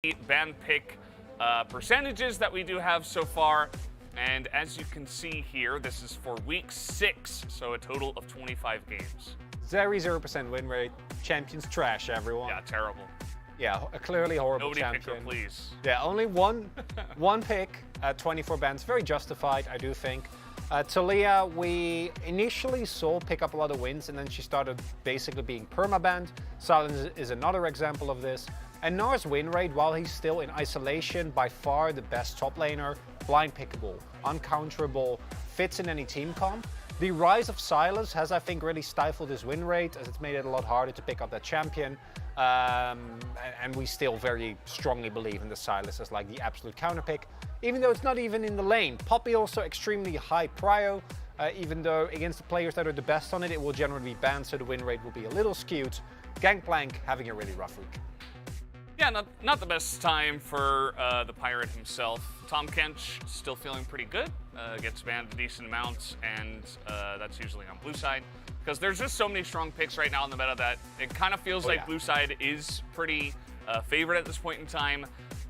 ban pick percentages that we do have so far. And as you can see here, this is for week 6, so a total of 25 games. 0% win rate. Champion's trash, everyone. Yeah, terrible. Yeah, a clearly horrible Nobody champion. pick her, please. Yeah, only one pick, 24 bans. Very justified, I do think. Talia, we initially saw pick up a lot of wins, and then she started basically being perma-banned. Silence is another example of this. And Nar's win rate, while he's still in isolation, by far the best top laner, blind pickable, uncounterable, fits in any team comp. The rise of Silas has, I think, really stifled his win rate, as it's made it a lot harder to pick up that champion. And we still very strongly believe in the Silas as like the absolute counter pick, even though it's not even in the lane. Poppy also extremely high prio, even though against the players that are the best on it, it will generally be banned, so the win rate will be a little skewed. Gangplank having a really rough week. Yeah, not the best time for the Pirate himself. Tom Kench still feeling pretty good, gets banned a decent amount, and that's usually on blue side. Because there's just so many strong picks right now in the meta that it kind of feels like blue side is pretty favored at this point in time,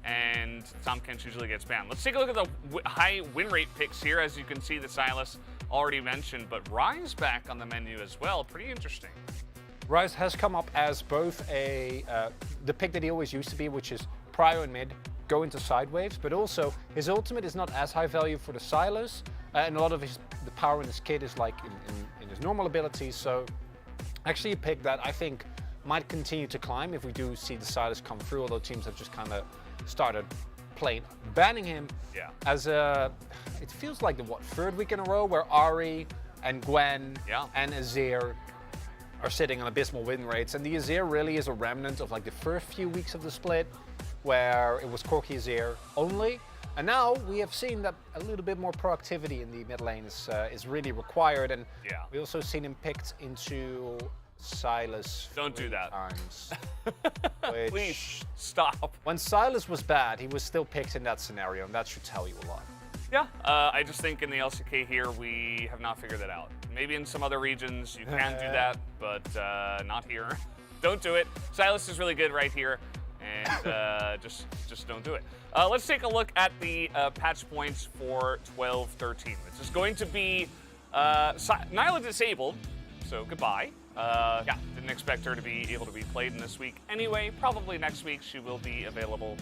and Tom Kench usually gets banned. Let's take a look at the high win rate picks here. As you can see, the Silas already mentioned, but Rise back on the menu as well. Pretty interesting. Rise has come up as both the pick that he always used to be, which is prio and mid, go into side waves, but also his ultimate is not as high value for the Silas, and a lot of the power in his kit is like in his normal abilities. So actually a pick that I think might continue to climb if we do see the Silas come through, although teams have just kind of started banning him as it feels like the third week in a row where Ahri and Gwen and Azir are sitting on abysmal win rates, and the Azir really is a remnant of like the first few weeks of the split where it was Corki Azir only, and now we have seen that a little bit more proactivity in the mid lane is really required, and we also seen him picked into Silas. Don't do that. Times, Please stop. When Silas was bad, he was still picked in that scenario, and that should tell you a lot. Yeah, I just think in the LCK here, we have not figured that out. Maybe in some other regions you can do that, but not here. Don't do it. Silas is really good right here, and just don't do it. Let's take a look at the patch points for 12-13. This is going to be Nyla disabled, so goodbye. Didn't expect her to be able to be played in this week anyway. Probably next week she will be available,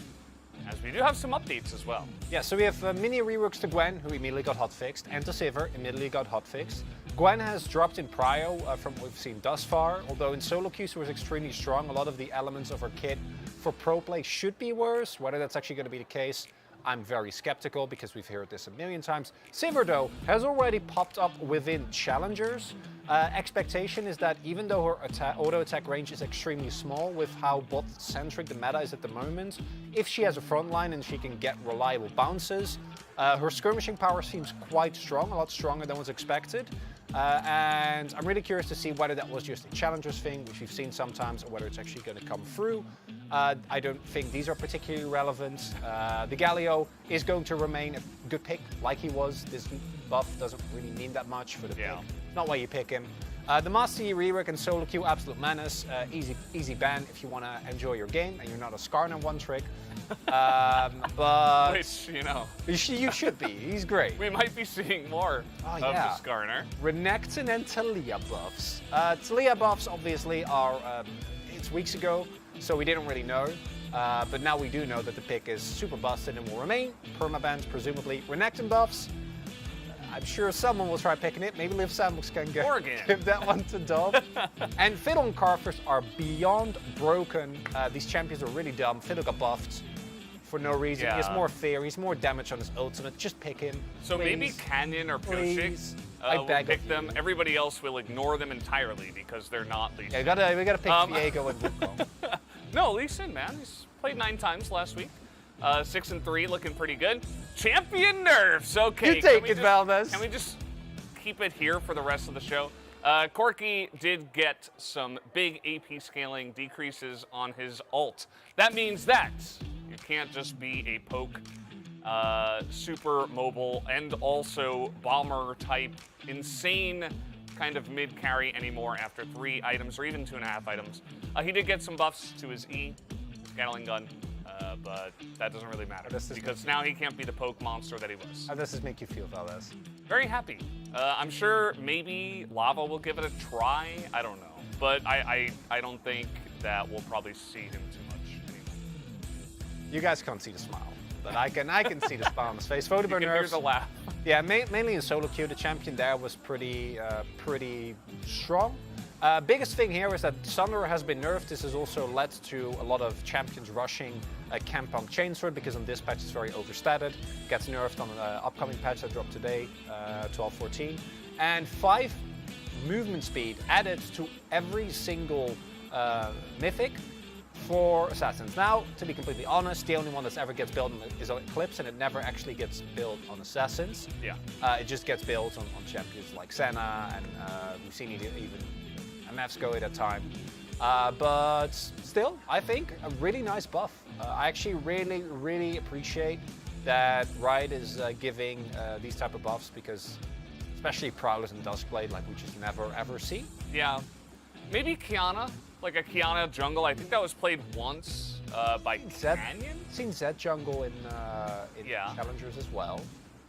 as we do have some updates as well. Yeah, so we have mini reworks to Gwen, who immediately got hotfixed, and to Sivir, immediately got hotfixed. Gwen has dropped in prio from what we've seen thus far, although in solo queue she was extremely strong. A lot of the elements of her kit for pro play should be worse. Whether that's actually going to be the case, I'm very skeptical, because we've heard this a million times. Sivir, though, has already popped up within challengers. Expectation is that even though her auto attack range is extremely small with how bot-centric the meta is at the moment, if she has a front line and she can get reliable bounces, her skirmishing power seems quite strong, a lot stronger than was expected. And I'm really curious to see whether that was just a challengers thing, which we've seen sometimes, or whether it's actually going to come through. I don't think these are particularly relevant. The Galio is going to remain a good pick, like he was. This buff doesn't really mean that much for the pick. Not why you pick him. The Master Yi rework and solo queue, absolute menace. Easy ban if you want to enjoy your game and you're not a Skarner one trick. But which, you know, you should be. He's great. We might be seeing more of the Skarner. Renekton and Talia buffs. Talia buffs obviously are it's weeks ago, so we didn't really know. But now we do know that the pick is super busted and will remain permabanned, presumably. Renekton buffs, I'm sure someone will try picking it. Maybe Liv Sandbox can give that one to Dove. And Fiddle and Carthus are beyond broken. These champions are really dumb. Fiddle got buffed for no reason. He has more fear, he's more damage on his ultimate. Just pick him. So please. Maybe Canyon or Piochik will pick them. Everybody else will ignore them entirely because they're not Lee Sin. Yeah, we gotta pick Viego and Wukong. No, Lee Sin, man. He's played 9 times last week. 6-3, looking pretty good. Champion nerfs. Okay, you take it, Valdez. Can we just keep it here for the rest of the show? Corki did get some big AP scaling decreases on his ult. That means that you can't just be a poke, super mobile, and also bomber type insane kind of mid carry anymore after 3 items or even 2.5 items. He did get some buffs to his E, Gatling gun, But that doesn't really matter This is because now he can't be the poke monster that he was. How does this make you feel, Valdez? Very happy. I'm sure maybe Lava will give it a try. I don't know. But I don't think that we'll probably see him too much anymore. You guys can't see the smile, but I can see the smile on his face. Photoburn You can hear nerfs. the laugh. Yeah, mainly in solo queue, the champion there was pretty strong. Biggest thing here is that Thunder has been nerfed. This has also led to a lot of champions rushing Campong Chainsword because on this patch it's very overstated. Gets nerfed on an upcoming patch that dropped today, 12.14. And 5 movement speed added to every single mythic for Assassins. Now, to be completely honest, the only one that ever gets built is on Eclipse, and it never actually gets built on Assassins. Yeah. It just gets built on champions like Senna, and we've seen even MFs go it at time. But still, I think a really nice buff. I actually really appreciate that Riot is giving these type of buffs because, especially Prowlers and Duskblade, like we just never ever see. Yeah. Maybe Kiana, like a Kiana jungle. I think that was played once by Canyon. Seen Zed jungle in Yeah. Challengers as well.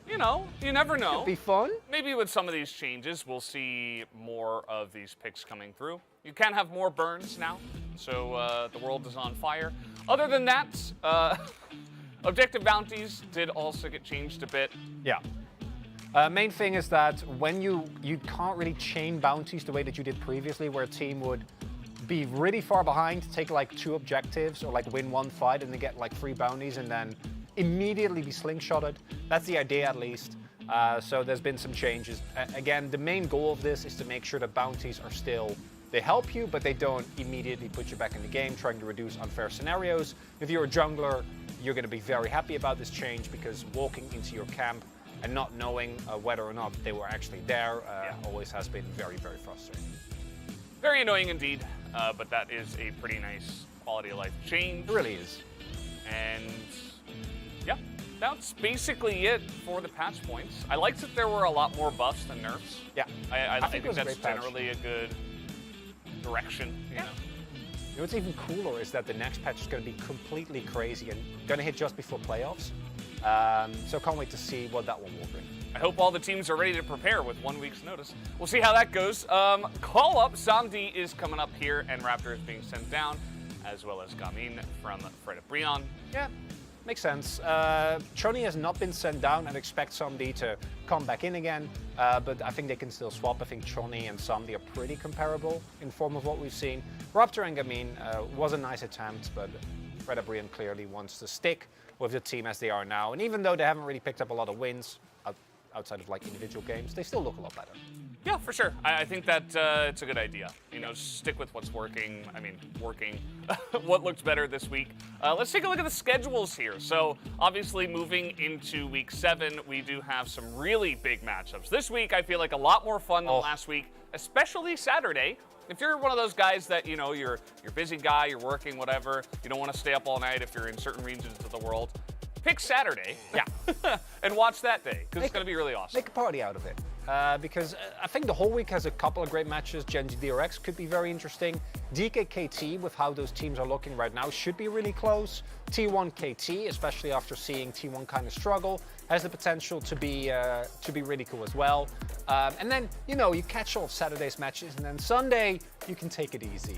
You know, you never know. Could be fun. Maybe with some of these changes, we'll see more of these picks coming through. You can have more burns now, so the world is on fire. Other than that, objective bounties did also get changed a bit. Yeah. Main thing is that when you can't really chain bounties the way that you did previously, where a team would be really far behind, take like 2 objectives or like win 1 fight and then get like 3 bounties and then immediately be slingshotted. That's the idea at least. So there's been some changes. Again, the main goal of this is to make sure that bounties are still, they help you, but they don't immediately put you back in the game, trying to reduce unfair scenarios. If you're a jungler, you're going to be very happy about this change because walking into your camp and not knowing whether or not they were actually there always has been very frustrating. Very annoying indeed, but that is a pretty nice quality of life change. It really is. And yeah, that's basically it for the patch points. I liked that there were a lot more buffs than nerfs. Yeah, I think it was a that's great patch. generally a good direction, you know. You know what's even cooler is that the next patch is going to be completely crazy and going to hit just before playoffs. So can't wait to see what that one will bring. I hope all the teams are ready to prepare with 1 week's notice. We'll see how that goes. Call up, Samdi is coming up here, and Raptor is being sent down, as well as Gamin from Fred Brion. Yeah, makes sense. Choni has not been sent down. I'd expect Samdi to come back in again, but I think they can still swap. I think Choni and Samdi are pretty comparable in form of what we've seen. Raptor and Gamin was a nice attempt, but Fred Brion clearly wants to stick with the team as they are now. And even though they haven't really picked up a lot of wins outside of like individual games, they still look a lot better. Yeah, for sure. I think that it's a good idea. You know, stick with what's working. I mean, working. What looked better this week. Let's take a look at the schedules here. So, obviously, moving into week 7, we do have some really big matchups. This week, I feel like a lot more fun than last week, especially Saturday. If you're one of those guys that, you know, you're a busy guy, you're working, whatever, you don't want to stay up all night if you're in certain regions of the world, pick Saturday and watch that day, because it's going to be really awesome. Make a party out of it. Because I think the whole week has a couple of great matches. Genji DRX could be very interesting. DKKT, with how those teams are looking right now, should be really close. T1 KT, especially after seeing T1 kind of struggle, has the potential to be really cool as well. And then, you know, you catch all of Saturday's matches, and then Sunday, you can take it easy.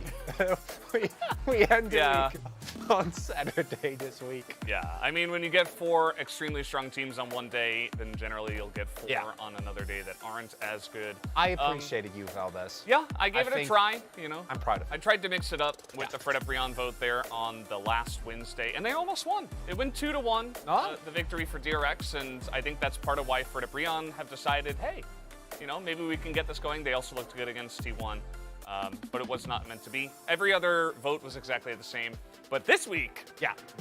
we end the week on Saturday this week. Yeah, I mean, when you get 4 extremely strong teams on one day, then generally you'll get 4 on another day that aren't as good. I appreciated you, Valdez. Yeah, I gave it a try, you know. I'm proud of it. I tried to mix it up with the Fred Brion vote there on the last Wednesday, and they almost won. It went 2-1, the victory for DRX, and I think that's part of why Fred Brion have decided, hey, you know, maybe we can get this going. They also looked good against T1, but it was not meant to be. Every other vote was exactly the same, but this week,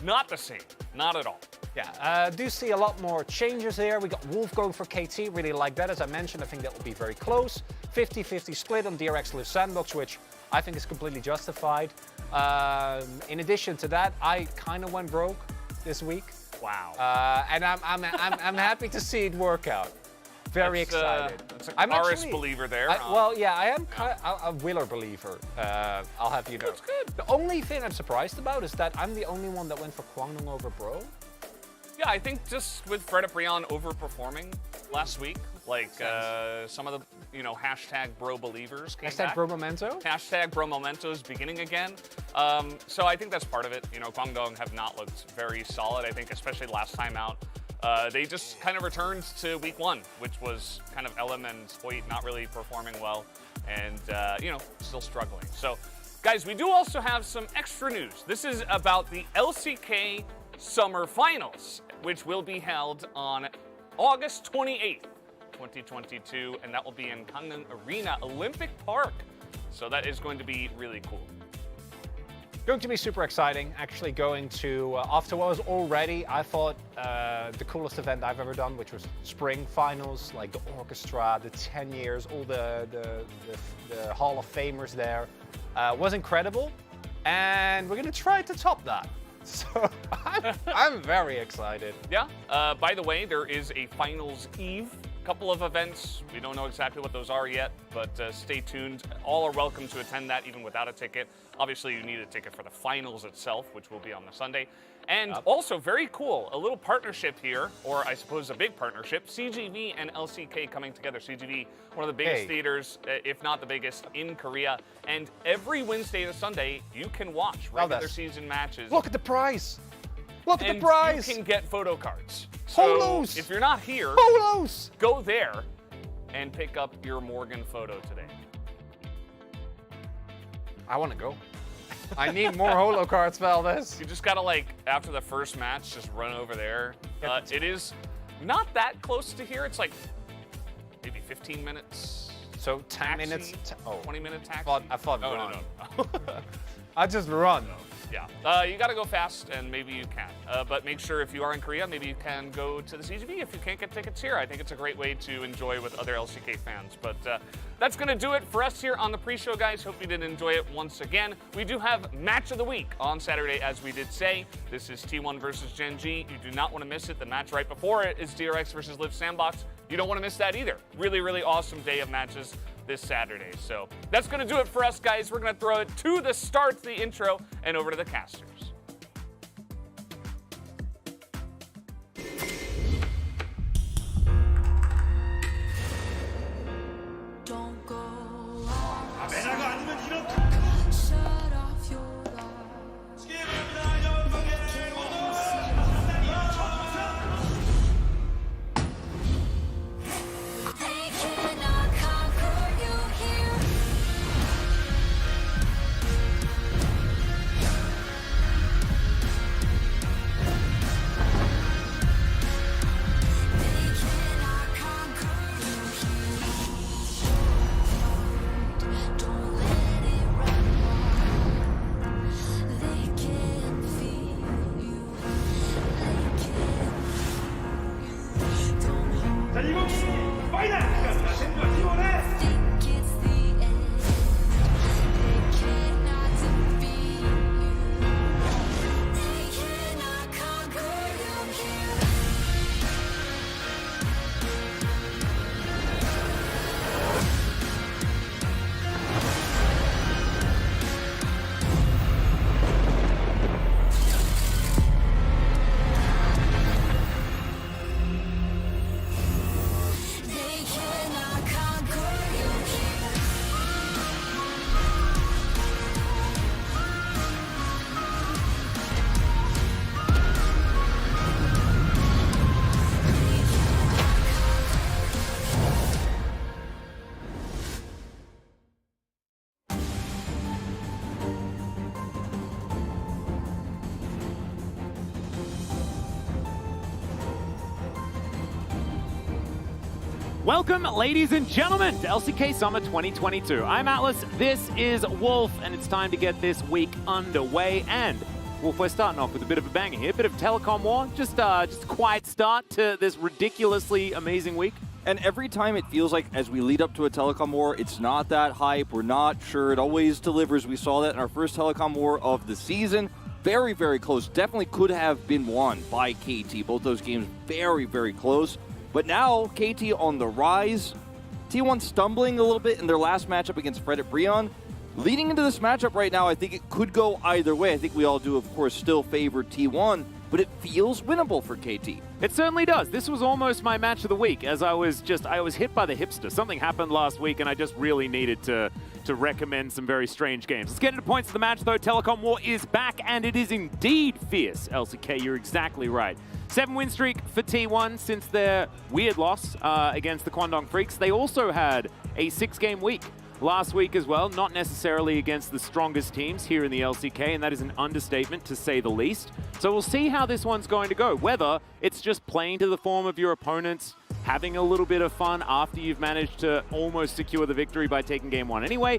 not the same, not at all. Yeah, do see a lot more changes here. We got Wolf going for KT, really like that. As I mentioned, I think that will be very close. 50-50 split on DRX Live Sandbox, which I think is completely justified. In addition to that, I kind of went broke this week. Wow. And I'm happy to see it work out. Very excited. It's a I'm Karis actually- believer there. Well, yeah, I am kind of a Willer believer. I'll have you know. That's good. The only thing I'm surprised about is that I'm the only one that went for Kwangdong over Bro. Yeah, I think just with Fred Brion overperforming last week, like some of the hashtag bro believers came Hashtag back. Bro Memento. Hashtag bro memento is beginning again. So I think that's part of it. Kwangdong have not looked very solid. I think especially last time out, they just kind of returned to week one, which was kind of LM and Hoyt not really performing well, and still struggling. So, guys, we do also have some extra news. This is about the LCK Summer Finals, which will be held on August 28th, 2022, and that will be in Gangneung Arena, Olympic Park. So that is going to be really cool. Going to be super exciting. Actually going to, after what was already, I thought, the coolest event I've ever done, which was spring finals, like the orchestra, the 10 years, all the Hall of Famers there, was incredible. And we're going to try to top that. So I'm very excited. Yeah. By the way, there is a Finals Eve. Couple of events. We don't know exactly what those are yet, but stay tuned. All are welcome to attend that, even without a ticket. Obviously, you need a ticket for the finals itself, which will be on the Sunday. And also, very cool, a little partnership here, or I suppose a big partnership, CGV and LCK coming together. CGV, one of the biggest theaters, if not the biggest, in Korea. And every Wednesday to Sunday, you can watch regular season matches. Look at the prize. Look at And the prize. you can get photo cards. So Polos. if you're not here, Polos. go there and pick up your Morgan photo today. I want to go. I need more holo cards, Valdez. You just gotta, like, after the first match, just run over there. It is not that close to here. It's like maybe 15 minutes. So 10 taxi, minutes. 20-minute taxi. I thought Oh, run. no. I just run. Yeah, you gotta go fast, and maybe you can. But make sure if you are in Korea, maybe you can go to the CGV if you can't get tickets here. I think it's a great way to enjoy with other LCK fans. But that's gonna do it for us here on the pre-show, guys. Hope you did enjoy it once again. We do have Match of the Week on Saturday, as we did say. This is T1 versus Gen G. You do not want to miss it. The match right before it is DRX versus Live Sandbox. You don't want to miss that either. Really, really awesome day of matches this Saturday. So that's going to do it for us, guys. We're going to throw it to the start, the intro, and over to the casters. Don't go out. 메라가 아니면 이렇게 Shut off your light. They cannot conquer you here. They cannot conquer you here. Don't let it run wild. They can feel you. They can feel you. Don't hold 자 이번 파이널 자 지원해 think it's the end. They cannot defeat you. They cannot conquer you here. They cannot conquer you here. Welcome, ladies and gentlemen, to LCK Summer 2022. I'm Atlas, this is Wolf, and it's time to get this week underway. And, Wolf, we're starting off with a bit of a banger here, a bit of telecom war, just a quiet start to this ridiculously amazing week. And every time it feels like as we lead up to a telecom war, it's not that hype, we're not sure, it always delivers. We saw that in our first telecom war of the season. Very, very close, definitely could have been won by KT. Both those games very, very close. But now, KT on the rise, T1 stumbling a little bit in their last matchup against Fred at Breon. Leading into this matchup right now, I think it could go either way. I think we all do, of course, still favor T1, but it feels winnable for KT. It certainly does. This was almost my match of the week, as I was hit by the hipster. Something happened last week, and I just really needed to recommend some very strange games. Let's get into points of the match, though. Telecom War is back, and it is indeed fierce. LCK, you're exactly right. 7-win streak for T1 since their weird loss against the Kwangdong Freaks. They also had a 6-game week last week as well, not necessarily against the strongest teams here in the LCK, and that is an understatement to say the least. So we'll see how this one's going to go, whether it's just playing to the form of your opponents, having a little bit of fun after you've managed to almost secure the victory by taking game 1 anyway.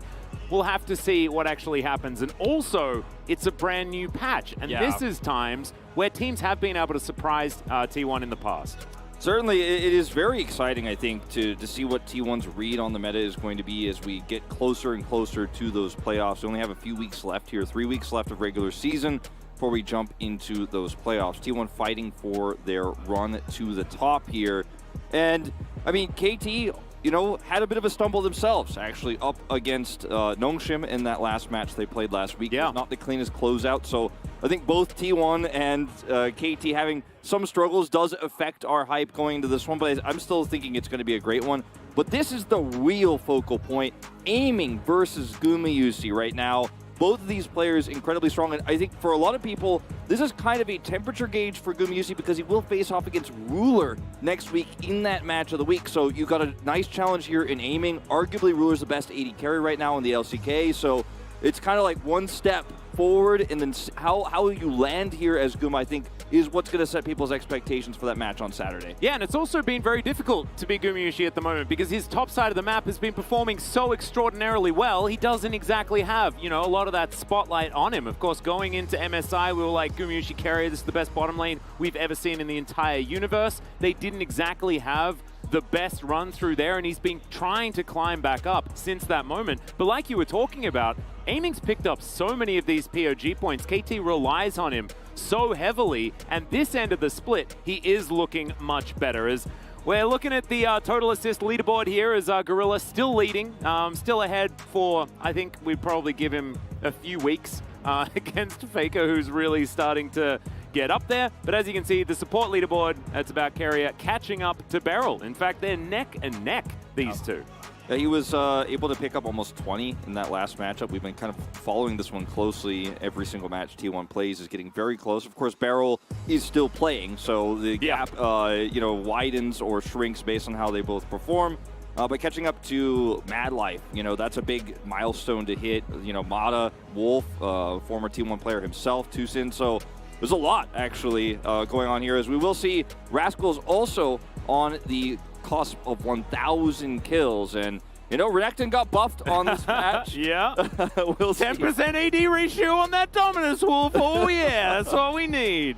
We'll have to see what actually happens. And also, it's a brand new patch, and this is times where teams have been able to surprise T1 in the past. Certainly, it is very exciting, I think, to see what T1's read on the meta is going to be as we get closer and closer to those playoffs. We only have a few weeks left here, 3 weeks left of regular season before we jump into those playoffs. T1 fighting for their run to the top here. And, I mean, KT, you know, had a bit of a stumble themselves, actually, up against Nongshim in that last match they played last week. Yeah. Not the cleanest closeout, so I think both T1 and KT having some struggles does affect our hype going into this one, but I'm still thinking it's going to be a great one. But this is the real focal point, aiming versus Gumayusi right now. Both of these players incredibly strong, and I think for a lot of people, this is kind of a temperature gauge for Gumayusi because he will face off against Ruler next week in that match of the week. So you've got a nice challenge here in aiming. Arguably, Ruler's the best AD carry right now in the LCK, so it's kind of like one step forward, and then how you land here as Guma, I think, is what's going to set people's expectations for that match on Saturday. Yeah, and it's also been very difficult to be Gumayusi at the moment because his top side of the map has been performing so extraordinarily well. He doesn't exactly have, you know, a lot of that spotlight on him. Of course, going into MSI, we were like, Gumayusi carrier, this is the best bottom lane we've ever seen in the entire universe. They didn't exactly have the best run through there, and he's been trying to climb back up since that moment. But like you were talking about, aiming's picked up so many of these POG points. KT relies on him so heavily, and this end of the split, he is looking much better. As we're looking at the total assist leaderboard here, as Gorilla still leading, still ahead for, I think we'd probably give him a few weeks against Faker, who's really starting to get up there. But as you can see, the support leaderboard, it's about Carrier catching up to Beryl. In fact, they're neck and neck, these two. Yeah, he was able to pick up almost 20 in that last matchup. We've been kind of following this one closely. Every single match T1 plays is getting very close. Of course, Beryl is still playing, so the gap you know, widens or shrinks based on how they both perform. But catching up to Mad Life, you know, that's a big milestone to hit. You know, Mata, Wolf, former T1 player himself, Tucson. So there's a lot, actually, going on here. As we will see, Rascal's also on the cusp of 1,000 kills. And, you know, Renekton got buffed on this match. Yeah. We'll 10% AD ratio on that Dominus Wolf. Oh, yeah, that's what we need.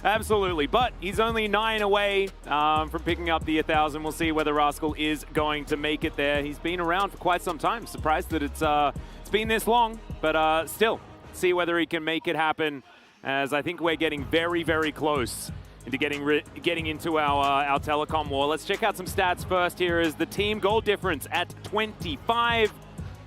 Absolutely, but he's only 9 away from picking up the 1,000. We'll see whether Rascal is going to make it there. He's been around for quite some time. Surprised that it's been this long, but still, see whether he can make it happen, as I think we're getting very, very close into getting into our telecom war. Let's check out some stats first here. Is the team goal difference at 25.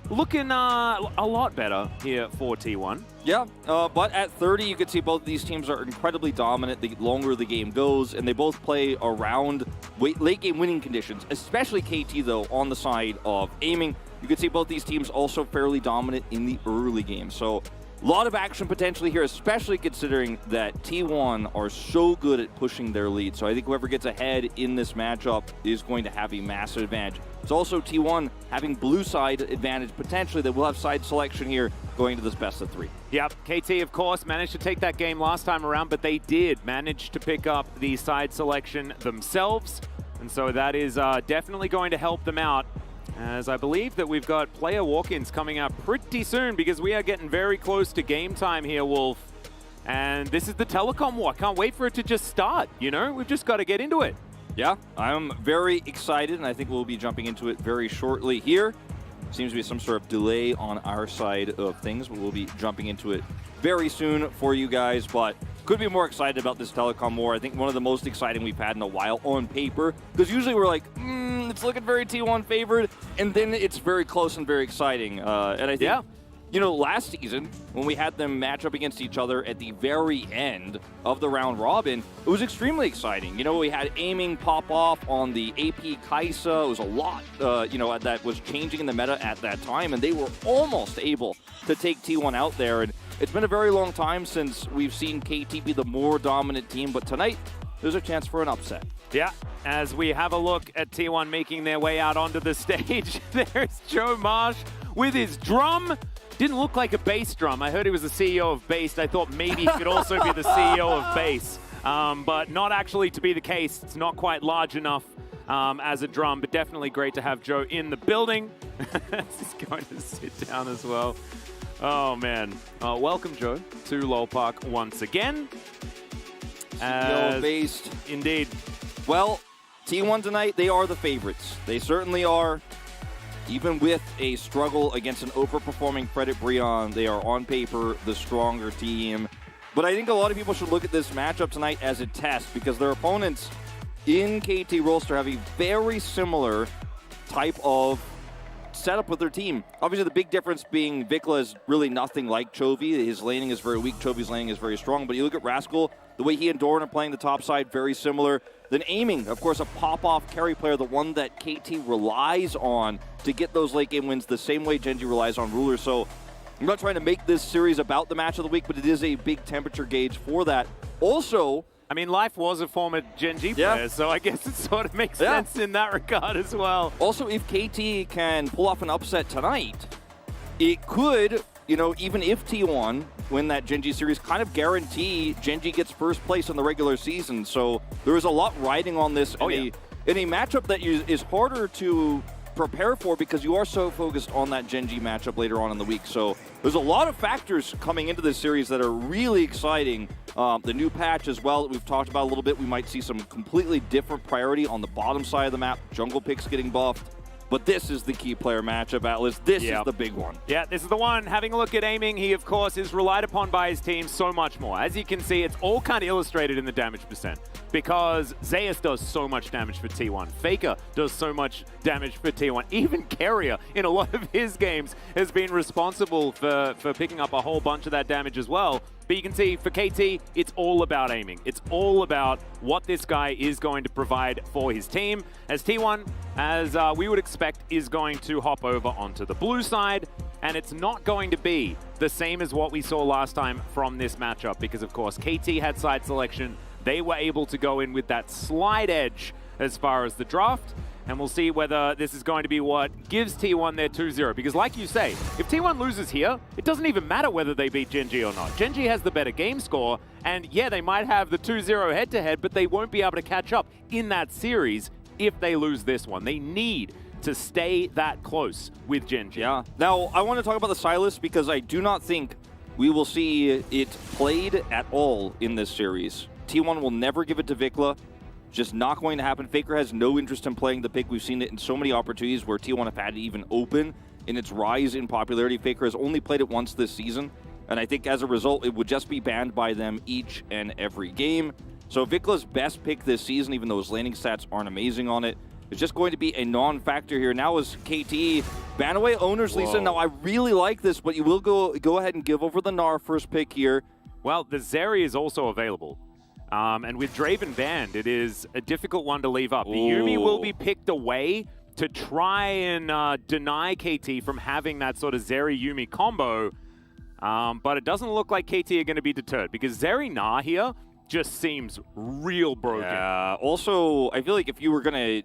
Looking a lot better here for T1. Yeah, but at 30, you can see both of these teams are incredibly dominant the longer the game goes, and they both play around late game winning conditions, especially KT, though, on the side of aiming. You can see both these teams also fairly dominant in the early game. So a lot of action potentially here, especially considering that T1 are so good at pushing their lead. So I think whoever gets ahead in this matchup is going to have a massive advantage. It's also T1 having blue side advantage potentially, that we'll have side selection here going to this best of 3. Yep, KT, of course, managed to take that game last time around, but they did manage to pick up the side selection themselves. And so that is definitely going to help them out, as I believe that we've got player walk-ins coming up pretty soon, because we are getting very close to game time here, Wolf. And this is the telecom war. I can't wait for it to just start, you know? We've just got to get into it. Yeah, I'm very excited, and I think we'll be jumping into it very shortly here. Seems to be some sort of delay on our side of things, but we'll be jumping into it very soon for you guys. But Could be more excited about this telecom war. I think one of the most exciting we've had in a while on paper, because usually we're like, it's looking very T1 favored, and then it's very close and very exciting. And I think, you know, last season, when we had them match up against each other at the very end of the round robin, it was extremely exciting. You know, we had aiming pop off on the AP Kaisa. It was a lot, you know, that was changing in the meta at that time, and they were almost able to take T1 out there. And it's been a very long time since we've seen KT be the more dominant team, but tonight, there's a chance for an upset. Yeah, as we have a look at T1 making their way out onto the stage, there's Joe Marsh with his drum. Didn't look like a bass drum. I heard he was the CEO of bass. I thought maybe he could also be the CEO of bass, but not actually to be the case. It's not quite large enough as a drum, but definitely great to have Joe in the building. He's going to sit down as well. Oh, man. Welcome, Joe, to LOL Park once again. CEO-based. Indeed. Well, T1 tonight, they are the favorites. They certainly are. Even with a struggle against an overperforming Fredit Brion, they are on paper the stronger team. But I think a lot of people should look at this matchup tonight as a test, because their opponents in KT Rolster have a very similar type of setup with their team. Obviously, the big difference being Vikla is really nothing like Chovy. His laning is very weak. Chovy's laning is very strong. But you look at Rascal, the way he and Doran are playing the top side, very similar. Then aiming, of course, a pop-off carry player, the one that KT relies on to get those late game wins the same way Genji relies on Ruler. So I'm not trying to make this series about the match of the week, but it is a big temperature gauge for that. Also, I mean, Life was a former Genji player, so I guess it sort of makes sense in that regard as well. Also, if KT can pull off an upset tonight, it could, you know, even if T1 win that Genji series, kind of guarantee Genji gets first place in the regular season. So there is a lot riding on this in a matchup that is harder to prepare for, because you are so focused on that Genji matchup later on in the week. So there's a lot of factors coming into this series that are really exciting. The new patch as well that we've talked about a little bit. We might see some completely different priority on the bottom side of the map. Jungle picks getting buffed. But this is the key player matchup, Atlas. This is the big one. Yeah, this is the one. Having a look at aiming, he, of course, is relied upon by his team so much more. As you can see, it's all kind of illustrated in the damage percent, because Zeus does so much damage for T1. Faker does so much damage for T1. Even Carrier, in a lot of his games, has been responsible for picking up a whole bunch of that damage as well. But you can see for KT, it's all about aiming. It's all about what this guy is going to provide for his team. As T1, as we would expect, is going to hop over onto the blue side. And it's not going to be the same as what we saw last time from this matchup, because, of course, KT had side selection. They were able to go in with that slight edge as far as the draft. And we'll see whether this is going to be what gives T1 their 2-0. Because like you say, if T1 loses here, it doesn't even matter whether they beat Genji or not. Genji has the better game score, and yeah, they might have the 2-0 head-to-head, but they won't be able to catch up in that series if they lose this one. They need to stay that close with Genji. Yeah. Now, I want to talk about the Sylas, because I do not think we will see it played at all in this series. T1 will never give it to Vikla. Just not going to happen. Faker has no interest in playing the pick. We've seen it in so many opportunities where T1 have had it even open in its rise in popularity. Faker has only played it once this season, and I think as a result, it would just be banned by them each and every game. So Vikla's best pick this season, even though his landing stats aren't amazing on it, is just going to be a non-factor here. Now is KT ban away owners, Lisa. Now I really like this, but you will go ahead and give over the Gnar first pick here. Well, the Zeri is also available. And with Draven banned, it is a difficult one to leave up. The Yuumi will be picked away to try and deny KT from having that sort of Zeri-Yuumi combo. But it doesn't look like KT are going to be deterred, because Zeri-Gnar here just seems real broken. Yeah. Also, I feel like if you were gonna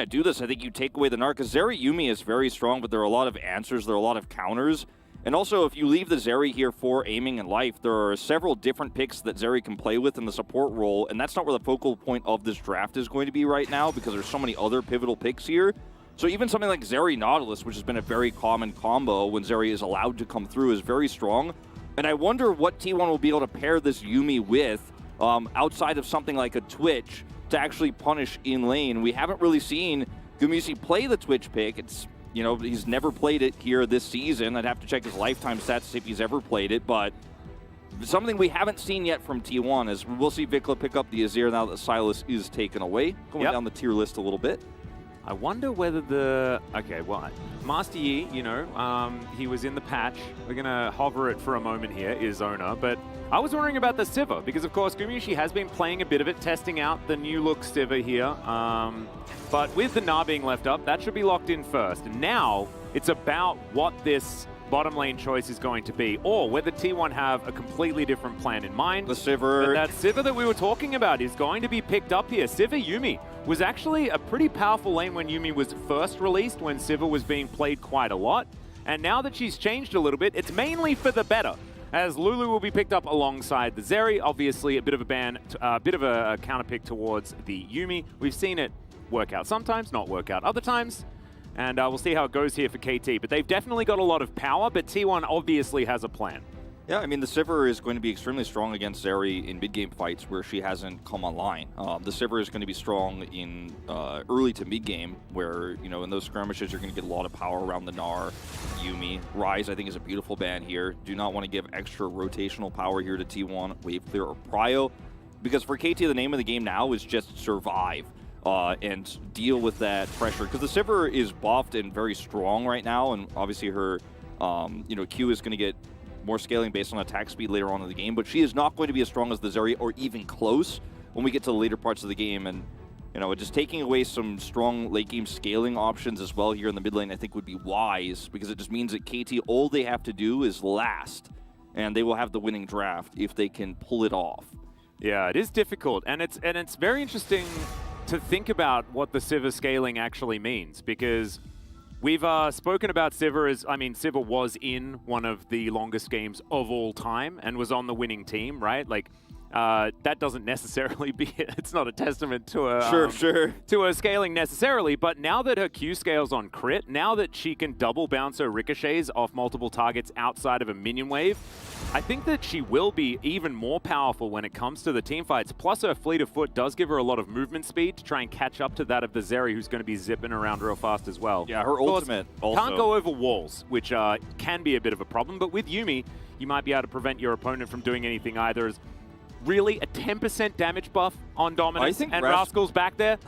do this, I think you take away the Gnar, because Zeri-Yuumi is very strong, but there are a lot of answers, there are a lot of counters. And also, if you leave the Zeri here for aiming and life, there are several different picks that Zeri can play with in the support role, and that's not where the focal point of this draft is going to be right now, because there's so many other pivotal picks here. So even something like Zeri Nautilus, which has been a very common combo when Zeri is allowed to come through, is very strong. And I wonder what T1 will be able to pair this Yuumi with outside of something like a Twitch to actually punish in lane. We haven't really seen Gumisi play the Twitch pick. It's, you know, he's never played it here this season. I'd have to check his lifetime stats to see if he's ever played it, but something we haven't seen yet from T1 is we'll see Vikla pick up the Azir now that Silas is taken away. Going down the tier list a little bit. I wonder whether Master Yi, he was in the patch. We're going to hover it for a moment here, is owner. But I was wondering about the Sivir, because of course Gumayusi has been playing a bit of it, testing out the new look Sivir here. But with the Gnar being left up, that should be locked in first. And now it's about what this bottom lane choice is going to be, or whether T1 have a completely different plan in mind. The Sivir. But that Sivir that we were talking about is going to be picked up here. Sivir Yuumi was actually a pretty powerful lane when Yuumi was first released, when Sivir was being played quite a lot. And now that she's changed a little bit, it's mainly for the better, as Lulu will be picked up alongside the Zeri. Obviously, a bit of a counter pick towards the Yuumi. We've seen it work out sometimes, not work out other times. And we'll see how it goes here for KT. But they've definitely got a lot of power, but T1 obviously has a plan. Yeah, I mean, the Sivir is going to be extremely strong against Zeri in mid-game fights where she hasn't come online. The Sivir is going to be strong in early to mid-game where, in those skirmishes, you're going to get a lot of power around the Gnar, Yuumi. Ryze, I think, is a beautiful ban here. Do not want to give extra rotational power here to T1, Wave Clear, or Prio. Because for KT, the name of the game now is just survive. And deal with that pressure. Because the Sivir is buffed and very strong right now, and obviously her, Q is going to get more scaling based on attack speed later on in the game, but she is not going to be as strong as the Zeri or even close when we get to the later parts of the game. And, just taking away some strong late game scaling options as well here in the mid lane, I think would be wise, because it just means that KT, all they have to do is last, and they will have the winning draft if they can pull it off. Yeah, it is difficult, and it's very interesting to think about what the Sivir scaling actually means, because we've spoken about Sivir as, Sivir was in one of the longest games of all time and was on the winning team, right? Like, that doesn't necessarily it's not a testament to a scaling necessarily, but now that her Q scales on crit, now that she can double bounce her ricochets off multiple targets outside of a minion wave, I think that she will be even more powerful when it comes to the team fights. Plus her fleet of foot does give her a lot of movement speed to try and catch up to that of the Zeri, who's going to be zipping around real fast as well. Yeah, her ultimate also can't go over walls, which can be a bit of a problem, but with Yuumi, you might be able to prevent your opponent from doing anything either. As really a 10% damage buff on Dominance, and Rascal's back there.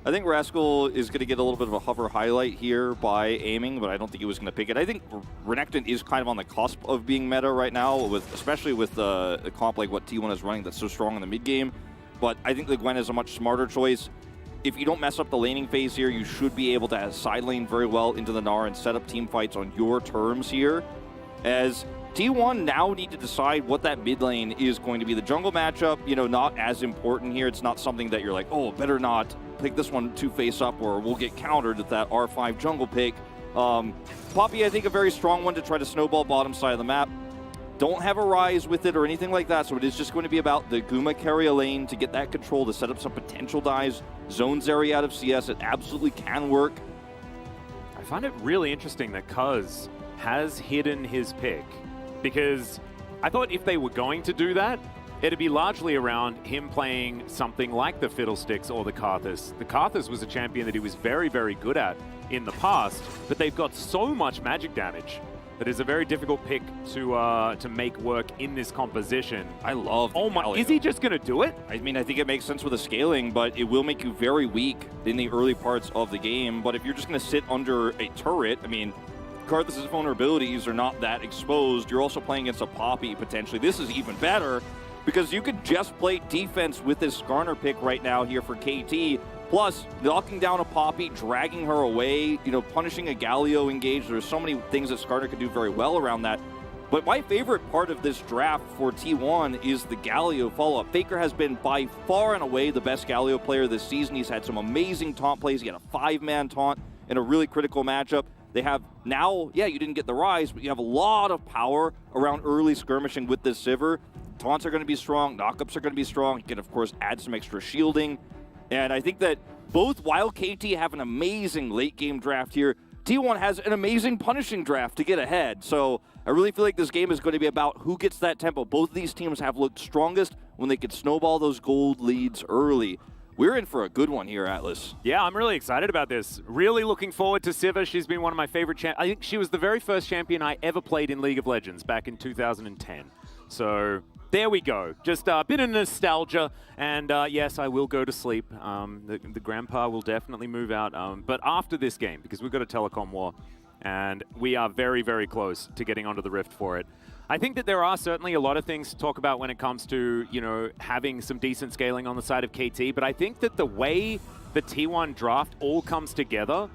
I think Rascal is going to get a little bit of a hover highlight here by aiming, but I don't think he was going to pick it. I think Renekton is kind of on the cusp of being meta right now, especially with a comp like what T1 is running that's so strong in the mid game. But I think the Gwen is a much smarter choice. If you don't mess up the laning phase here, you should be able to side lane very well into the Gnar and set up team fights on your terms here. As T1 now need to decide what that mid lane is going to be. The jungle matchup, not as important here. It's not something that you're like, oh, better not pick this one to face up or we'll get countered with that R5 jungle pick. Poppy, I think, a very strong one to try to snowball bottom side of the map. Don't have a Ryze with it or anything like that, so it is just going to be about the Guma carry a lane to get that control, to set up some potential dives. Zone Zeri out of CS, it absolutely can work. I find it really interesting that Cuz has hidden his pick, because I thought if they were going to do that, it'd be largely around him playing something like the Fiddlesticks or the Karthus. The Karthus was a champion that he was very, very good at in the past, but they've got so much magic damage that is a very difficult pick to make work in this composition. I love the Galio. Is he just going to do it? I think it makes sense with the scaling, but it will make you very weak in the early parts of the game. But if you're just going to sit under a turret, Karthus' vulnerabilities are not that exposed. You're also playing against a Poppy, potentially. This is even better, because you could just play defense with this Skarner pick right now here for KT. Plus, knocking down a Poppy, dragging her away, punishing a Galio engage. There's so many things that Skarner could do very well around that. But my favorite part of this draft for T1 is the Galio follow-up. Faker has been by far and away the best Galio player this season. He's had some amazing taunt plays. He had a 5-man taunt in a really critical matchup. They have now, you didn't get the Ryze, but you have a lot of power around early skirmishing with this Sivir. Taunts are going to be strong, knockups are going to be strong. You can, of course, add some extra shielding. And I think that while KT have an amazing late game draft here, T1 has an amazing punishing draft to get ahead. So I really feel like this game is going to be about who gets that tempo. Both of these teams have looked strongest when they could snowball those gold leads early. We're in for a good one here, Atlas. Yeah, I'm really excited about this. Really looking forward to Sivir. She's been one of my favorite champions. I think she was the very first champion I ever played in League of Legends back in 2010. So there we go. Just a bit of nostalgia. And yes, I will go to sleep. The grandpa will definitely move out. But after this game, because we've got a telecom war, and we are very, very close to getting onto the Rift for it. I think that there are certainly a lot of things to talk about when it comes to, you know, having some decent scaling on the side of KT. But I think that the way the T1 draft all comes together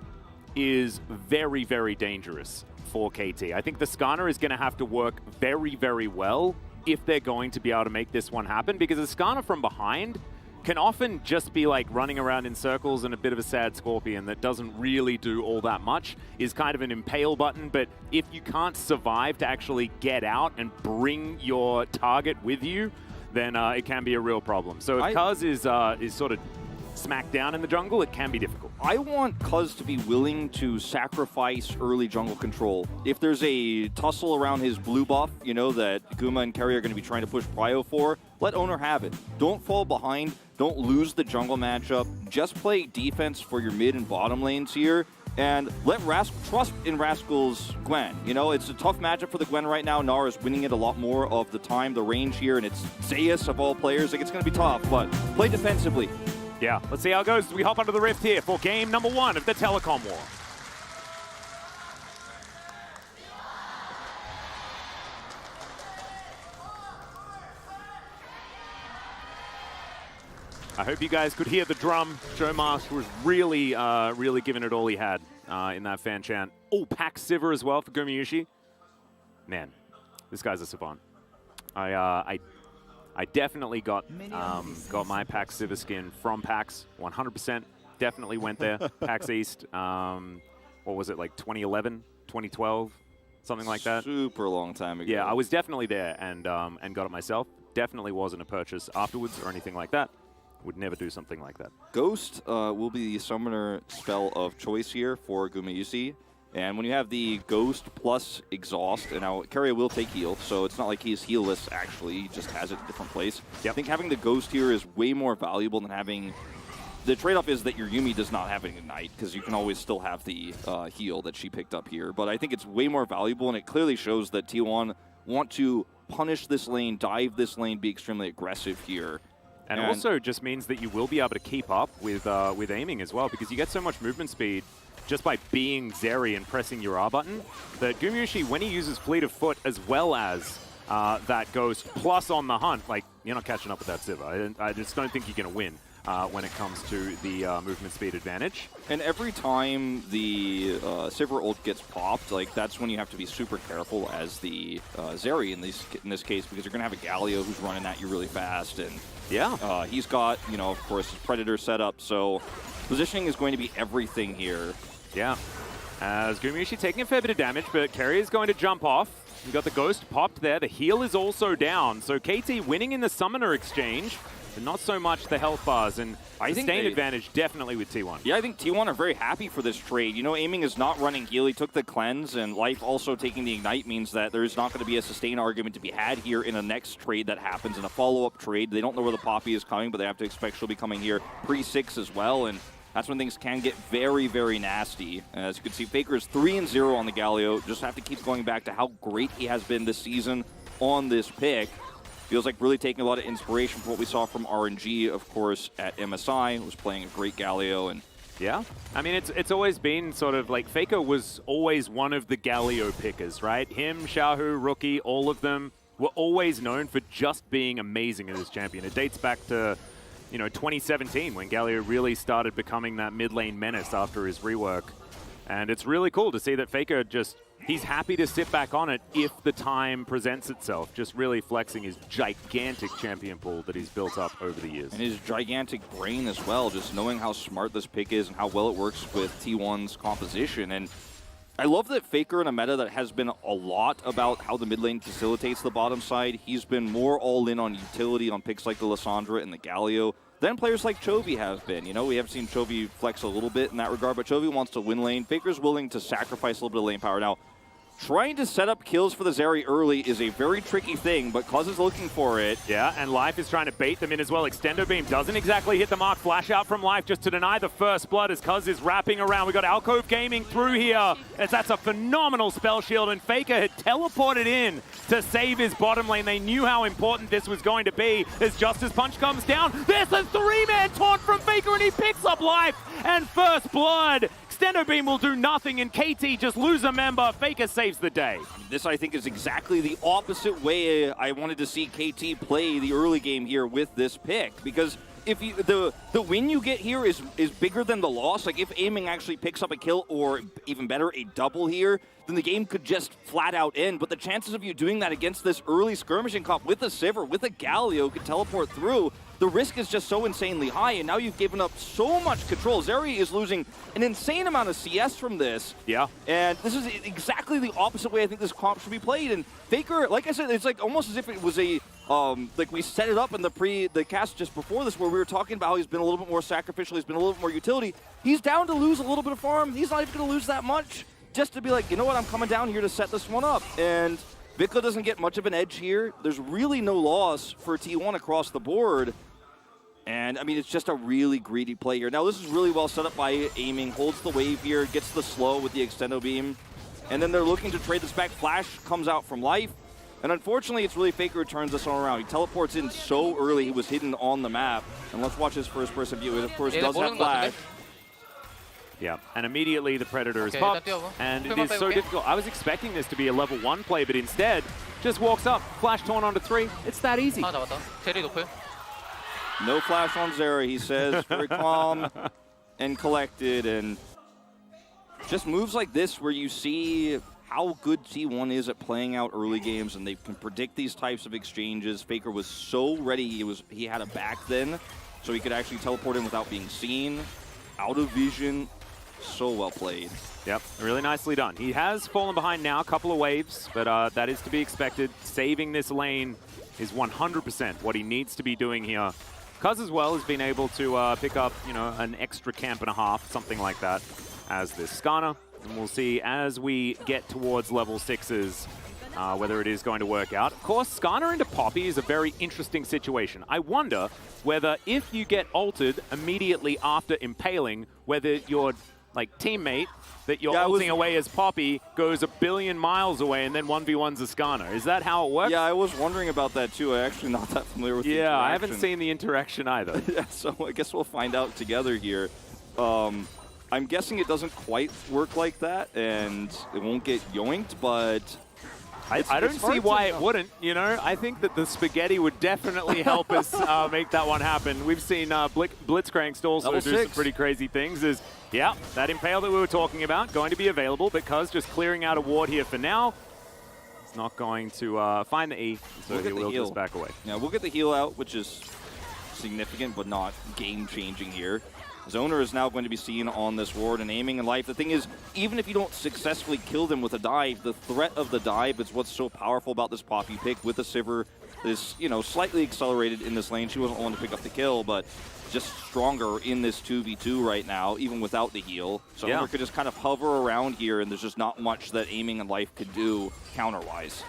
is very, very dangerous for KT. I think the Skarner is going to have to work very, very well if they're going to be able to make this one happen, because the Skarner from behind can often just be like running around in circles and a bit of a sad scorpion that doesn't really do all that much, is kind of an impale button. But if you can't survive to actually get out and bring your target with you, then it can be a real problem. So if Cuz is sort of smacked down in the jungle, it can be difficult. I want Cuz to be willing to sacrifice early jungle control. If there's a tussle around his blue buff, you know, that Guma and Kerry are going to be trying to push Prio for, let Owner have it. Don't fall behind. Don't lose the jungle matchup. Just play defense for your mid and bottom lanes here. And let trust in Rascal's Gwen. You know, it's a tough matchup for the Gwen right now. Nara's winning it a lot more of the time. The range here, and it's Zeus of all players. Like, it's going to be tough, but play defensively. Yeah, let's see how it goes as we hop onto the Rift here for game number 1 of the Telecom War. I hope you guys could hear the drum. Joe Marsh was really, really giving it all he had in that fan chant. Oh, Pack Sivir as well for Gumayusi. Man, this guy's a savant. I definitely got my Pack Sivir skin from PAX, 100%. Definitely went there. PAX East, what was it, like 2011, 2012, something like that? Super long time ago. Yeah, I was definitely there and got it myself. Definitely wasn't a purchase afterwards or anything like that. Would never do something like that. Ghost will be the summoner spell of choice here for Gumayusi. And when you have the Ghost plus Exhaust, and now Keria will take heal, so it's not like he's healless actually, he just has it in a different place. Yep. I think having the Ghost here is way more valuable than having... The trade-off is that your Yuumi does not have an Ignite, because you can always still have the heal that she picked up here. But I think it's way more valuable, and it clearly shows that T1 want to punish this lane, dive this lane, be extremely aggressive here. And also just means that you will be able to keep up with aiming as well, because you get so much movement speed just by being Zeri and pressing your R button, that Gumayusi, when he uses Fleet of Foot as well as that Ghost, plus on the hunt, like, you're not catching up with that Sivir. I just don't think you're going to win when it comes to the movement speed advantage. And every time the Sivir ult gets popped, like, that's when you have to be super careful as the Zeri in this case, because you're going to have a Galio who's running at you really fast, and yeah, he's got, you know, of course, his Predator set up, so positioning is going to be everything here. Yeah, as Gumayusi taking a fair bit of damage, but Keria is going to jump off. You got the Ghost popped there. The heal is also down. So KT winning in the Summoner exchange, but not so much the health bars. And sustained advantage definitely with T1. Yeah, I think T1 are very happy for this trade. You know, aiming is not running heal. He took the cleanse, and Life also taking the Ignite means that there's not going to be a sustain argument to be had here in a next trade that happens, in a follow-up trade. They don't know where the Poppy is coming, but they have to expect she'll be coming here pre-6 as well. And that's when things can get very, very nasty. As you can see, Faker is 3-0 on the Galio. Just have to keep going back to how great he has been this season on this pick. Feels like really taking a lot of inspiration from what we saw from RNG, of course, at MSI. Was playing a great Galio. And yeah, I mean, it's always been sort of like Faker was always one of the Galio pickers, right? Him, Xiaohu, Rookie, all of them were always known for just being amazing as champion. It dates back to, you know, 2017 when Galio really started becoming that mid lane menace after his rework. And it's really cool to see that Faker just, he's happy to sit back on it if the time presents itself, just really flexing his gigantic champion pool that he's built up over the years. And his gigantic brain as well, just knowing how smart this pick is and how well it works with T1's composition. And I love that Faker in a meta that has been a lot about how the mid lane facilitates the bottom side. He's been more all in on utility on picks like the Lissandra and the Galio than players like Chovy have been. You know, we have seen Chovy flex a little bit in that regard, but Chovy wants to win lane. Faker's willing to sacrifice a little bit of lane power. Now, trying to set up kills for the Zeri early is a very tricky thing, but Cuz is looking for it. Yeah, and Life is trying to bait them in as well. Extendo Beam doesn't exactly hit the mark. Flash out from Life just to deny the first blood as Cuz is wrapping around. We got Alcove Gaming through here as that's a phenomenal spell shield, and Faker had teleported in to save his bottom lane. They knew how important this was going to be as Justice Punch comes down. There's a 3-man taunt from Faker and he picks up Life and first blood. Extendo Beam will do nothing, and KT just lose a member. Faker saves the day. This, I think, is exactly the opposite way I wanted to see KT play the early game here with this pick. Because if you, the win you get here is bigger than the loss. Like, if Aiming actually picks up a kill, or even better, a double here, then the game could just flat out end. But the chances of you doing that against this early skirmishing comp with a Sivir, with a Galio who could teleport through, the risk is just so insanely high, and now you've given up so much control. Zeri is losing an insane amount of CS from this. Yeah. And this is exactly the opposite way I think this comp should be played. And Faker, like I said, it's like almost as if it was a, like we set it up in the cast just before this where we were talking about how he's been a little bit more sacrificial, he's been a little bit more utility. He's down to lose a little bit of farm. He's not even going to lose that much just to be like, you know what, I'm coming down here to set this one up. And Vikla doesn't get much of an edge here. There's really no loss for T1 across the board. And, I mean, it's just a really greedy play here. Now, this is really well set up by Aiming. Holds the wave here, gets the slow with the Extendo Beam. And then they're looking to trade this back. Flash comes out from Life. And unfortunately, it's really Faker who turns this one around. He teleports in so early, he was hidden on the map. And let's watch his first-person view. It, of course, does have Flash. Yeah, and immediately the Predator is popped, and it is so difficult. I was expecting this to be a level 1 play, but instead, just walks up, Flash torn onto 3. It's that easy. No flash on Zeri, he says, very calm and collected, and just moves like this where you see how good T1 is at playing out early games, and they can predict these types of exchanges. Faker was so ready, he had a back then, so he could actually teleport in without being seen, out of vision. So well played. Yep, really nicely done. He has fallen behind now, a couple of waves, but that is to be expected. Saving this lane is 100% what he needs to be doing here. Cuz as well has been able to pick up, you know, an extra camp and a half, something like that, as this Skarner. And we'll see as we get towards level 6s whether it is going to work out. Of course, Skarner into Poppy is a very interesting situation. I wonder whether if you get ulted immediately after impaling, whether your teammate that you're ulting away as Poppy goes a billion miles away and then 1v1's a Skarner. Is that how it works? Yeah, I was wondering about that too. I'm actually not that familiar with the interaction. I haven't seen the interaction either. Yeah, so I guess we'll find out together here. I'm guessing it doesn't quite work like that and it won't get yoinked, but I don't see why it wouldn't, you know. I think that the spaghetti would definitely help us make that one happen. We've seen Blitzcrank also do some pretty crazy things. Yeah, that Impale that we were talking about, going to be available because just clearing out a ward here for now. It's not going to find the E, so he will just back away. Yeah, we'll get the heal out, which is significant but not game-changing here. Zoner is now going to be seen on this ward and Aiming in Life. The thing is, even if you don't successfully kill them with a dive, the threat of the dive is what's so powerful about this Poppy pick with a Sivir that is, you know, slightly accelerated in this lane. She wasn't the one to pick up the kill, but just stronger in this 2v2 right now, even without the heal. So Zoner could just kind of hover around here, and there's just not much that Aiming in Life could do counter-wise.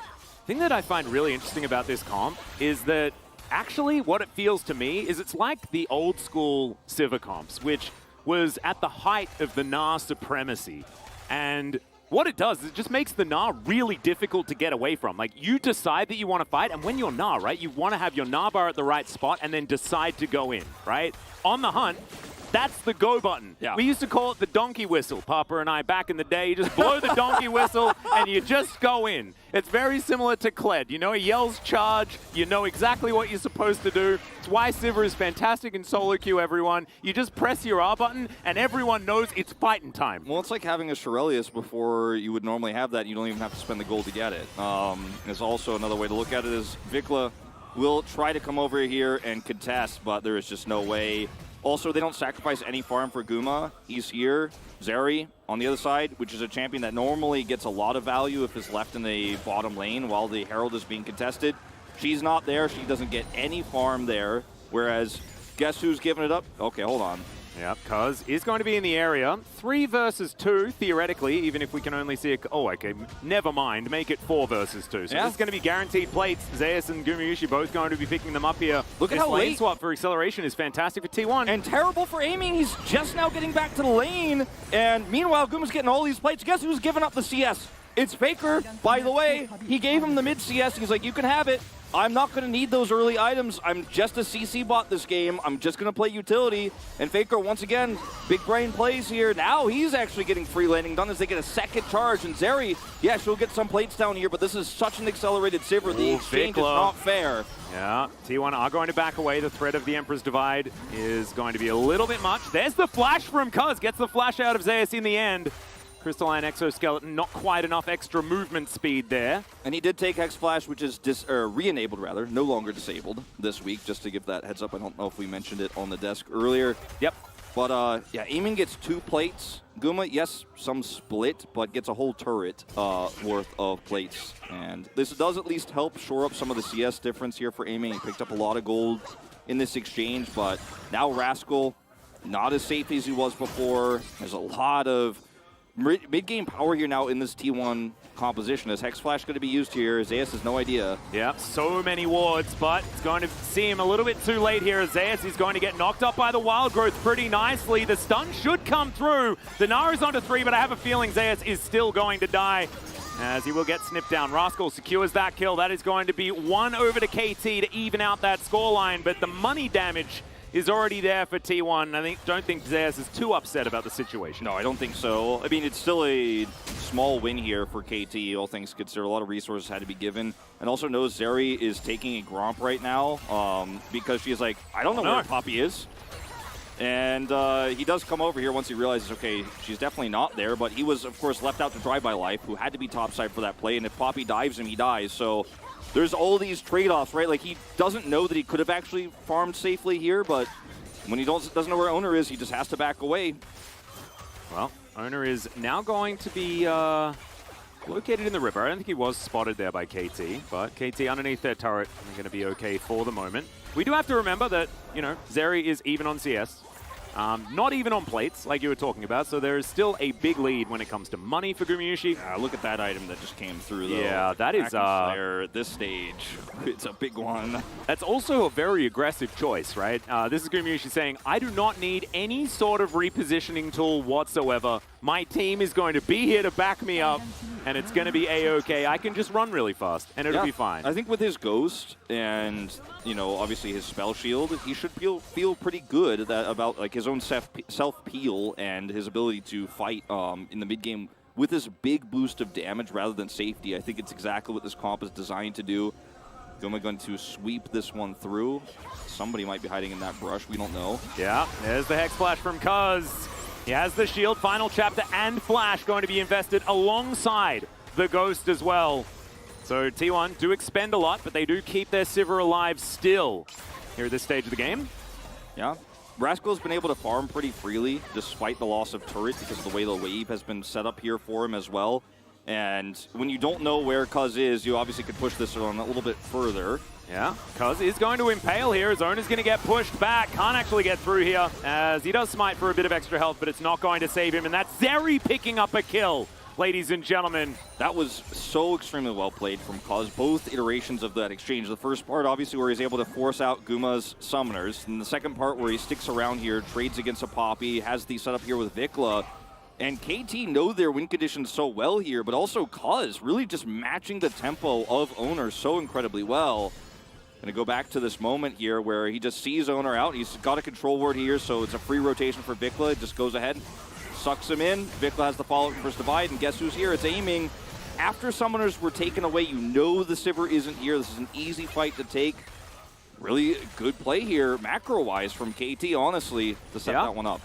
The thing that I find really interesting about this comp is that actually, what it feels to me is it's like the old school Sivir comps, which was at the height of the Gnar supremacy. And what it does is it just makes the Gnar really difficult to get away from. Like, you decide that you want to fight, and when you're Gnar, right, you want to have your Gnar bar at the right spot and then decide to go in, right? On the hunt, that's the go button. Yeah. We used to call it the donkey whistle, Papa and I, back in the day. You just blow the donkey whistle and you just go in. It's very similar to Kled. You know, he yells charge. You know exactly what you're supposed to do. It's why Sivir is fantastic in solo queue, everyone. You just press your R button and everyone knows it's fighting time. Well, it's like having a Shirelius before you would normally have that. You don't even have to spend the gold to get it. There's also another way to look at it is Vikla will try to come over here and contest, but there is just no way. Also, they don't sacrifice any farm for Guma. He's here. Zeri on the other side, which is a champion that normally gets a lot of value if it's left in the bottom lane while the Herald is being contested. She's not there. She doesn't get any farm there. Whereas, guess who's giving it up? Okay, hold on. Yep, Cuz is going to be in the area. 3 versus 2, theoretically, even if we can only see a... Oh, okay, never mind. Make it 4 versus 2. So Yeah. this is going to be guaranteed plates. Zeus and Gumayushi both going to be picking them up here. Look at this how lane late- swap for acceleration is fantastic for T1. And terrible for aiming. He's just now getting back to the lane. And meanwhile, Guma's getting all these plates. Guess who's giving up the CS? It's Faker. By the way, he gave him the mid CS. He's like, you can have it. I'm not going to need those early items. I'm just a CC bot this game. I'm just going to play utility. And Faker, once again, big brain plays here. Now he's actually getting free landing done as they get a second charge. And Zeri, yeah, she'll get some plates down here, but this is such an accelerated Sivir. The exchange is not fair. Yeah, T1 are going to back away. The threat of the Emperor's Divide is going to be a little bit much. There's the flash from Cuz. Gets the flash out of Zeus in the end. Crystalline Exoskeleton, not quite enough extra movement speed there. And he did take Hex Flash, which is re-enabled rather, no longer disabled this week, just to give that heads up. I don't know if we mentioned it on the desk earlier. Yep. But yeah, Aiming gets 2 plates. Guma, yes, some split, but gets a whole turret worth of plates. And this does at least help shore up some of the CS difference here for Aiming. He picked up a lot of gold in this exchange, but now Rascal, not as safe as he was before. There's a lot of mid-game power here now in this T1 composition. Is Hex Flash going to be used here? Zeus has no idea. Yep, so many wards, but it's going to seem a little bit too late here. Zeus is going to get knocked up by the Wild Growth pretty nicely. The stun should come through. The Nara's onto 3, but I have a feeling Zeus is still going to die, as he will get snipped down. Rascal secures that kill. That is going to be 1 over to KT to even out that scoreline, but the money damage is already there for T1. Don't think Zeus is too upset about the situation. No, I don't think so. I mean, it's still a small win here for KT, all things considered. A lot of resources had to be given. And also knows Zeri is taking a Gromp right now because she's like, I don't know where Poppy is. And he does come over here once he realizes, okay, she's definitely not there. But he was, of course, left out to dry by Life, who had to be topside for that play. And if Poppy dives him, he dies. So there's all these trade-offs, right? Like, he doesn't know that he could have actually farmed safely here, but when he doesn't know where Owner is, he just has to back away. Well, Owner is now going to be located in the river. I don't think he was spotted there by KT, but KT underneath their turret are going to be okay for the moment. We do have to remember that, you know, Zeri is even on CS. Not even on plates, like you were talking about, so there is still a big lead when it comes to money for Gumayushi. Look at that item that just came through, though. Yeah, that is... Slayer at this stage, it's a big one. That's also a very aggressive choice, right? This is Gumayushi saying, I do not need any sort of repositioning tool whatsoever. My team is going to be here to back me up, and it's going to be A-OK. I can just run really fast, and it'll be fine. I think with his Ghost and, you know, obviously his Spell Shield, he should feel pretty good about like his own self-peel and his ability to fight in the mid-game with this big boost of damage rather than safety. I think it's exactly what this comp is designed to do. Guma going to sweep this one through. Somebody might be hiding in that brush. We don't know. Yeah, there's the Hex Flash from Cuz. He has the shield, final chapter, and flash going to be invested alongside the Ghost as well. So T1 do expend a lot, but they do keep their Sivir alive still here at this stage of the game. Yeah. Rascal's been able to farm pretty freely despite the loss of turret because of the way the wave has been set up here for him as well. And when you don't know where Cuz is, you obviously could push this on a little bit further. Yeah, Cuz is going to impale here. His owner's going to get pushed back. Can't actually get through here as he does smite for a bit of extra health, but it's not going to save him. And that's Zeri picking up a kill, ladies and gentlemen. That was so extremely well played from Cuz. Both iterations of that exchange. The first part, obviously, where he's able to force out Guma's summoners. And the second part where he sticks around here, trades against a Poppy, has the setup here with Vikla. And KT know their win conditions so well here, but also Cuz really just matching the tempo of Owner so incredibly well. Going to go back to this moment here where he just sees Owner out. He's got a control ward here, so it's a free rotation for Vikla. It just goes ahead, sucks him in. Vikla has the follow-up from First Divide, and guess who's here? It's Aiming. After summoners were taken away, you know the Sivir isn't here. This is an easy fight to take. Really good play here, macro-wise, from KT, honestly, to set that one up.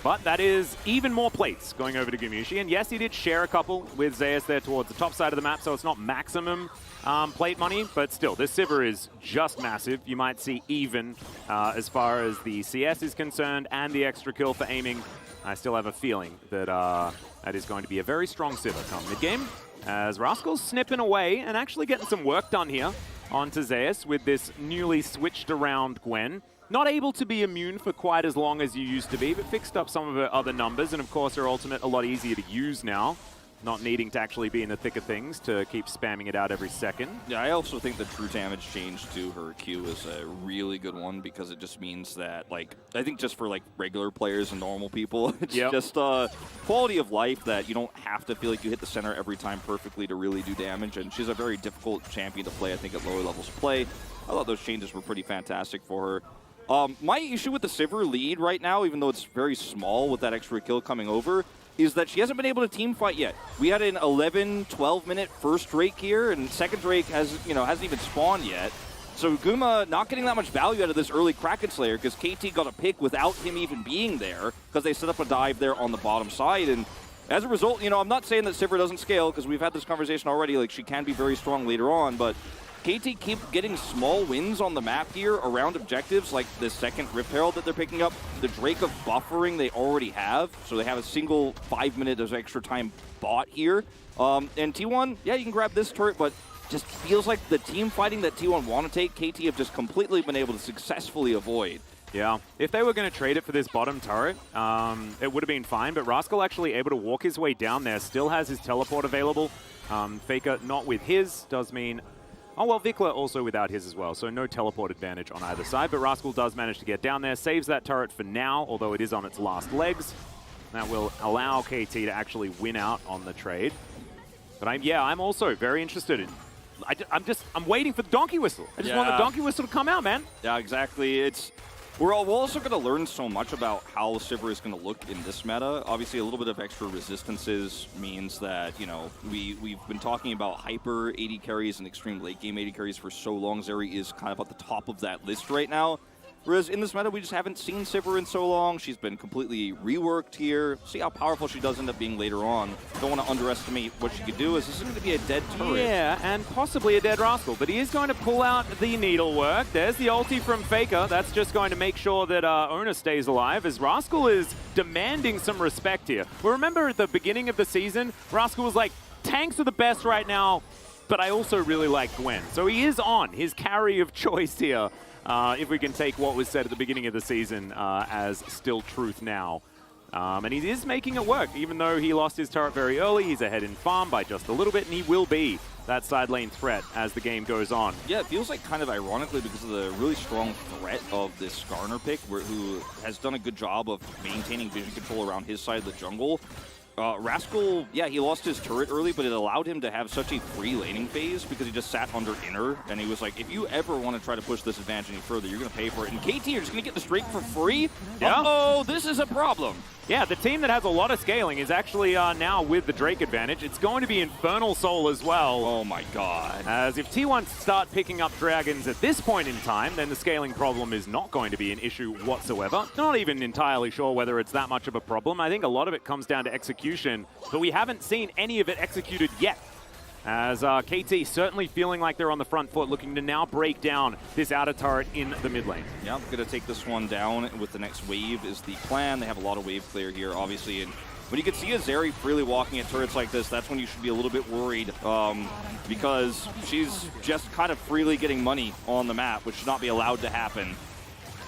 But that is even more plates going over to Gumayushi. And yes, he did share a couple with Zeus there towards the top side of the map, so it's not maximum plate money, but still, this Sivir is just massive. You might see even as far as the CS is concerned and the extra kill for Aiming. I still have a feeling that that is going to be a very strong Sivir come mid-game, as Rascal's snipping away and actually getting some work done here onto Zeus with this newly switched around Gwen. Not able to be immune for quite as long as you used to be, but fixed up some of her other numbers, and of course her ultimate a lot easier to use now. Not needing to actually be in the thick of things to keep spamming it out every second. Yeah, I also think the true damage change to her Q is a really good one because it just means that, like, I think just for like regular players and normal people, it's just quality of life that you don't have to feel like you hit the center every time perfectly to really do damage. And she's a very difficult champion to play, I think, at lower levels of play. I thought those changes were pretty fantastic for her. My issue with the Sivir lead right now, even though it's very small with that extra kill coming over, is that she hasn't been able to team fight yet. We had an 11, 12-minute first Drake here, and second Drake hasn't even spawned yet. So Guma not getting that much value out of this early Kraken Slayer because KT got a pick without him even being there because they set up a dive there on the bottom side. And as a result, I'm not saying that Sivir doesn't scale because we've had this conversation already. Like, she can be very strong later on, but KT keep getting small wins on the map here around objectives like the second Rift Herald that they're picking up, the Drake of buffering they already have, so they have a single 5-minute of extra time bot here. And T1, yeah, you can grab this turret, but just feels like the team fighting that T1 want to take, KT have just completely been able to successfully avoid. Yeah, if they were going to trade it for this bottom turret, it would have been fine, but Rascal actually able to walk his way down there, still has his teleport available. Faker not with his, does mean... Oh, well, Vikla also without his as well, so no teleport advantage on either side. But Rascal does manage to get down there, saves that turret for now, although it is on its last legs. That will allow KT to actually win out on the trade. But I'm also very interested in... I'm waiting for the donkey whistle. I just want the donkey whistle to come out, man. Yeah, exactly. We're also going to learn so much about how Sivir is going to look in this meta. Obviously, a little bit of extra resistances means that, we've been talking about hyper AD carries and extreme late game AD carries for so long. Zeri is kind of at the top of that list right now. Whereas in this meta, we just haven't seen Sivir in so long. She's been completely reworked here. See how powerful she does end up being later on. Don't want to underestimate what she could do, as this is going to be a dead turret. Yeah, and possibly a dead Rascal, but he is going to pull out the needlework. There's the ulti from Faker. That's just going to make sure that Ona stays alive, as Rascal is demanding some respect here. Well, remember at the beginning of the season, Rascal was like, tanks are the best right now, but I also really like Gwen. So he is on his carry of choice here. If we can take what was said at the beginning of the season as still truth now. And he is making it work. Even though he lost his turret very early, he's ahead in farm by just a little bit, and he will be that side lane threat as the game goes on. Yeah, it feels like kind of ironically because of the really strong threat of this Skarner pick, who has done a good job of maintaining vision control around his side of the jungle. Rascal, yeah, he lost his turret early, but it allowed him to have such a free laning phase because he just sat under inner, and he was like, if you ever want to try to push this advantage any further, you're going to pay for it. And KT are just going to get the Drake for free? Yeah. Uh-oh, this is a problem. Yeah, the team that has a lot of scaling is actually now with the Drake advantage. It's going to be Infernal Soul as well. Oh my god. As if T1 start picking up dragons at this point in time, then the scaling problem is not going to be an issue whatsoever. Not even entirely sure whether it's that much of a problem. I think a lot of it comes down to execution, but we haven't seen any of it executed yet. As KT certainly feeling like they're on the front foot, looking to now break down this outer turret in the mid lane. Yeah, going to take this one down with the next wave is the plan. They have a lot of wave clear here, obviously. And when you can see a Zeri freely walking at turrets like this, that's when you should be a little bit worried because she's just kind of freely getting money on the map, which should not be allowed to happen.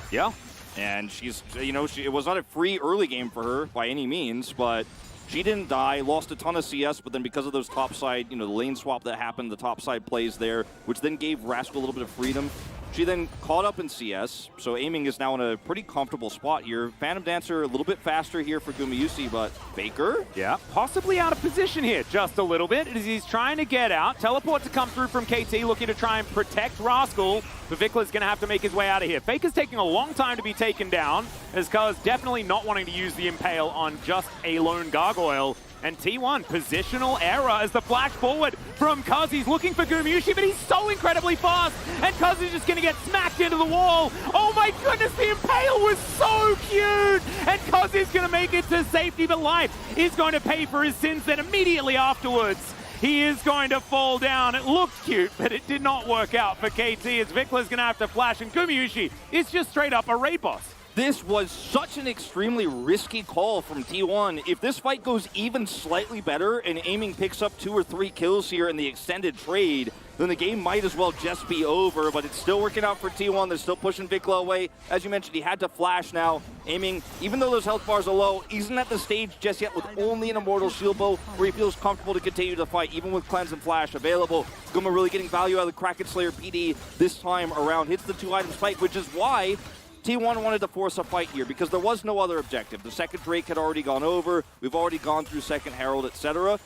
Yeah. And she's, it was not a free early game for her by any means, but she didn't die, lost a ton of CS, but then because of those topside, the lane swap that happened, the topside plays there, which then gave Rascal a little bit of freedom. She then caught up in CS, so aiming is now in a pretty comfortable spot here. Phantom Dancer a little bit faster here for Gumayusi, but Faker? Yeah, possibly out of position here just a little bit as he's trying to get out. Teleport to come through from KT, looking to try and protect Rascal, but Vikla's going to have to make his way out of here. Faker's taking a long time to be taken down, as Cuz definitely not wanting to use the Impale on just a lone Gargoyle. And T1, positional error as the flash forward from Cuz. He's looking for Gumayusi, but he's so incredibly fast. And Cuz is just going to get smacked into the wall. Oh my goodness, the Impale was so cute. And Cuz is going to make it to safety, but Life is going to pay for his sins then immediately afterwards. He is going to fall down. It looked cute, but it did not work out for KT as Vikla's going to have to flash. And Gumayusi is just straight up a raid boss. This was such an extremely risky call from T1. If this fight goes even slightly better and Aiming picks up 2 or 3 kills here in the extended trade, then the game might as well just be over, but it's still working out for T1. They're still pushing Vikla away. As you mentioned, he had to flash now. Aiming, even though those health bars are low, isn't at the stage just yet with only an Immortal Shield Bow where he feels comfortable to continue the fight, even with Cleanse and Flash available. Guma really getting value out of the Kraken Slayer PD this time around. Hits the 2-item spike, which is why T1 wanted to force a fight here, because there was no other objective. The second Drake had already gone over. We've already gone through second Herald, etc.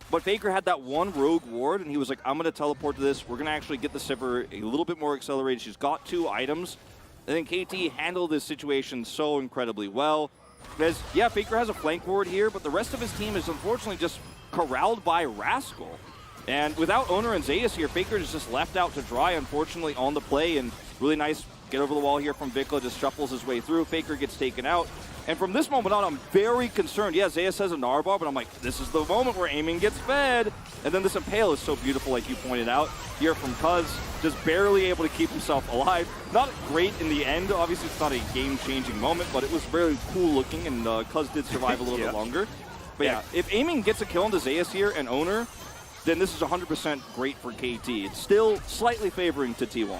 But Faker had that one rogue ward, and he was like, I'm going to teleport to this. We're going to actually get the Sivir a little bit more accelerated. She's got 2 items. I think KT handled this situation so incredibly well. Because, yeah, Faker has a flank ward here, but the rest of his team is unfortunately just corralled by Rascal. And without Owner and Zeus here, Faker is just left out to dry, unfortunately, on the play. And really nice get over the wall here from Vikla, just shuffles his way through. Faker gets taken out. And from this moment on, I'm very concerned. Yeah, Zeus has a Narbar, but I'm like, this is the moment where Aiming gets fed. And then this Impale is so beautiful, like you pointed out. Here from Cuz, just barely able to keep himself alive. Not great in the end. Obviously, it's not a game-changing moment, but it was very cool looking, and Cuz did survive a little bit longer. But yeah, if Aiming gets a kill into Zeus here and Owner, then this is 100% great for KT. It's still slightly favoring to T1.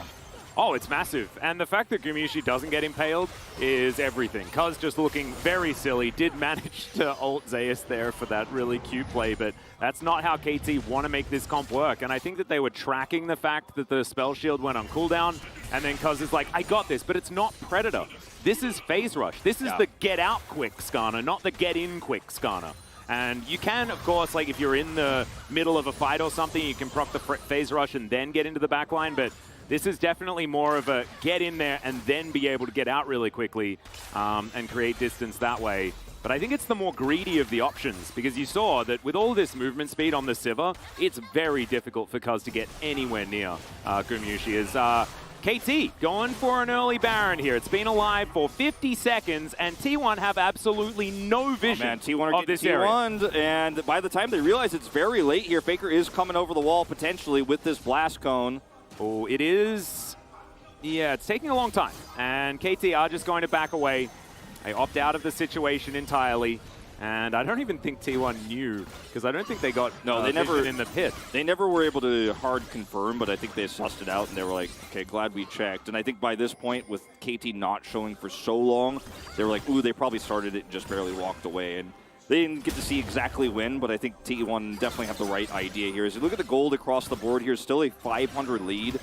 Oh, it's massive. And the fact that Gumiushi doesn't get impaled is everything. Cuz just looking very silly. Did manage to ult Zeus there for that really cute play, but that's not how KT want to make this comp work. And I think that they were tracking the fact that the spell shield went on cooldown, and then Cuz is like, I got this, but it's not Predator. This is Phase Rush. This is the get out quick Skarner, not the get in quick Skarner. And you can, of course, like if you're in the middle of a fight or something, you can proc the Phase Rush and then get into the backline, but this is definitely more of a get in there and then be able to get out really quickly and create distance that way. But I think it's the more greedy of the options, because you saw that with all this movement speed on the Sivir, it's very difficult for Cuz to get anywhere near Gumiushi. Is KT going for an early Baron here. It's been alive for 50 seconds, and T1 have absolutely no vision T1 of this T1'd, area. and by the time they realize it's very late here, Faker is coming over the wall potentially with this Blast Cone. Oh, it is. Yeah, it's taking a long time. And KT are just going to back away. They opt out of the situation entirely. And I don't even think T1 knew, because I don't think they got they never in the pit. They never were able to hard confirm, but I think they sussed it out and they were like, okay, glad we checked. And I think by this point, with KT not showing for so long, they were like, ooh, they probably started it and just barely walked away. And they didn't get to see exactly when, but I think T1 definitely have the right idea here. As you look at the gold across the board here, still a 500 lead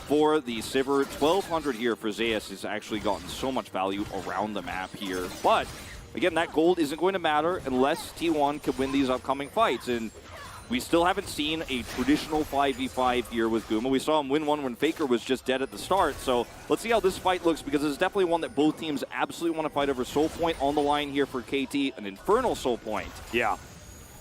for the Sivir. 1,200 here for Zeus has actually gotten so much value around the map here. But again, that gold isn't going to matter unless T1 can win these upcoming fights. And we still haven't seen a traditional 5v5 here with Guma. We saw him win one when Faker was just dead at the start. So let's see how this fight looks, because it's definitely one that both teams absolutely want to fight over. Soul Point on the line here for KT, an Infernal Soul Point. Yeah.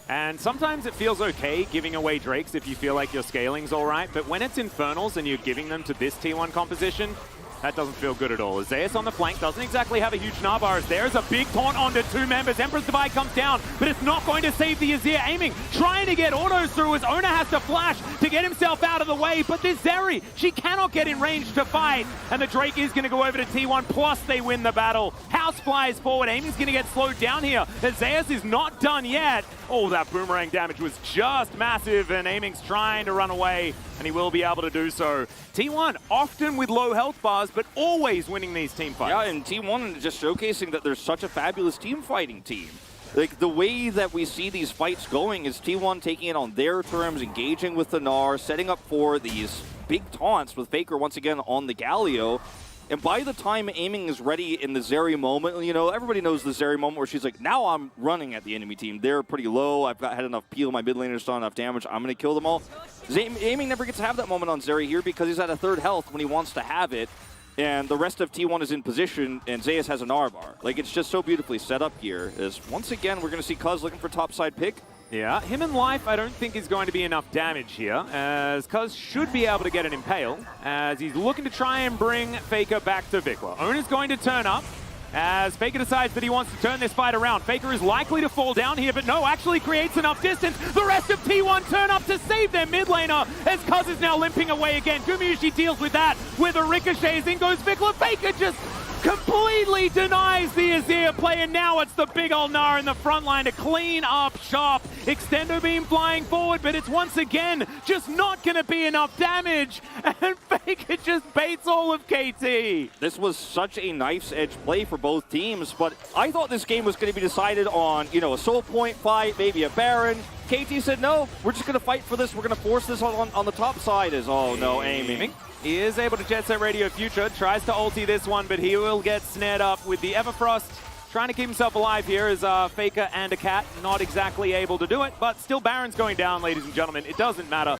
And sometimes it feels okay giving away Drakes if you feel like your scaling's all right, but when it's Infernals and you're giving them to this T1 composition, that doesn't feel good at all. Zeus on the flank doesn't exactly have a huge Narbar. There's a big taunt onto 2 members. Emperor's Divide comes down, but it's not going to save the Azir. Aiming, trying to get autos through as Owner has to flash to get himself out of the way. But this Zeri, she cannot get in range to fight. And the Drake is going to go over to T1, plus they win the battle. House flies forward. Aiming's going to get slowed down here. Zeus is not done yet. Oh, that boomerang damage was just massive, and Aiming's trying to run away, and he will be able to do so. T1 often with low health bars, but always winning these team fights. Yeah, and T1 just showcasing that they're such a fabulous team fighting team. Like, the way that we see these fights going is T1 taking it on their terms, engaging with the Gnar, setting up for these big taunts with Faker once again on the Galio. And by the time Aiming is ready in the Zeri moment, you know, everybody knows the Zeri moment where she's like, now I'm running at the enemy team. They're pretty low. I've had enough peel. My mid laner's done enough damage. I'm going to kill them all. Aiming never gets to have that moment on Zeri here because he's at a 3rd health when he wants to have it. And the rest of T1 is in position, and Zeus has an Narbar. Like, it's just so beautifully set up here. As once again, we're going to see Cuz looking for topside pick. Yeah, him and Life I don't think is going to be enough damage here, as Cuz should be able to get an Impale, as he's looking to try and bring Faker back to Vikla. Owner's going to turn up, as Faker decides that he wants to turn this fight around. Faker is likely to fall down here, but no, actually creates enough distance. The rest of T1 turn up to save their mid laner, as Cuz is now limping away again. Gumiushi deals with that, with a ricochets, in goes Vikla. Faker just completely denies the Azir play, and now it's the big ol' Gnar in the front line to clean up shop. Extendo beam flying forward, but it's once again just not going to be enough damage, and Faker just baits all of KT. This was such a knife's edge play for both teams, but I thought this game was going to be decided on, a soul point fight, maybe a Baron. KT said, no, we're just going to fight for this. We're going to force this on the top side. Oh no, aiming. He is able to jet set Radio Future, tries to ulti this one, but he will get snared up with the Everfrost. Trying to keep himself alive here is Faker and a Cat. Not exactly able to do it, but still Baron's going down, ladies and gentlemen. It doesn't matter.